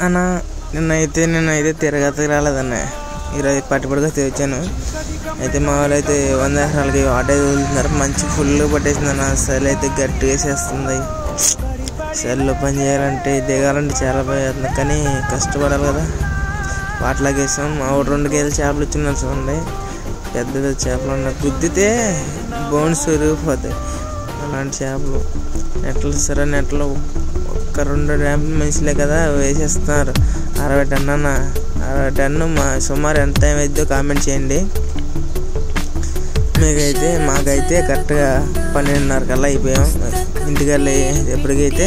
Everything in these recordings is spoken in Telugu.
అన్న నిన్నైతే తిరగతికి రాలేదన్న. ఈరోజు పట్టుబడిగా తెచ్చాను. అయితే మా వాళ్ళు అయితే 100 ఎకరాలకి ఆటో వదులుతున్నారు. మంచి ఫుల్ పట్టేసింది అన్న. సెల్ అయితే గట్టిగా వేసేస్తుంది. సెల్లో పని చేయాలంటే దిగాలంటే చాలా భయం అవుతుంది, కానీ కష్టపడాలి కదా. వాటిలాగా వేసాం. మా 2 కేజీల చేపలు ఇచ్చిన చూడండి. పెద్ద పెద్ద చేపలు ఉన్నాయి. గుద్దితే బోన్స్ విరిగిపోతాయి అలాంటి చేపలు. నెట్లు సరే నెట్లు ఒక్క 2 ర్యాంపులు మనుషులే కదా వేసేస్తున్నారు. 60 టన్ను అన్న. 60 టన్ను సుమారు ఎంత టైం అయిద్దో కామెంట్ చేయండి. మాకైతే కరెక్ట్గా 12:30 కల్లా అయిపోయాం. ఇంటికి వెళ్ళి ఎప్పటికైతే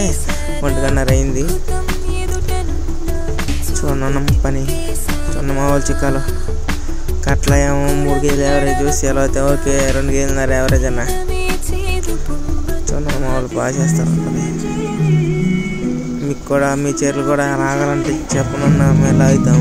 1:30 అయింది. చూడన్నాం పని. చూడండి మా వాళ్ళు చిక్కాలు కట్ల ఏమో 3 కేజీలు యావరేజ్, సెలవు అయితే ఓకే 2 కేజీలన్నర యావరేజ్ అన్న. చూడండి మా వాళ్ళు బాగా చేస్తారు పని. మీకు కూడా మీ చీరలు కూడా రాగాలంటే చెప్పనన్నా మేము లాగుతాం.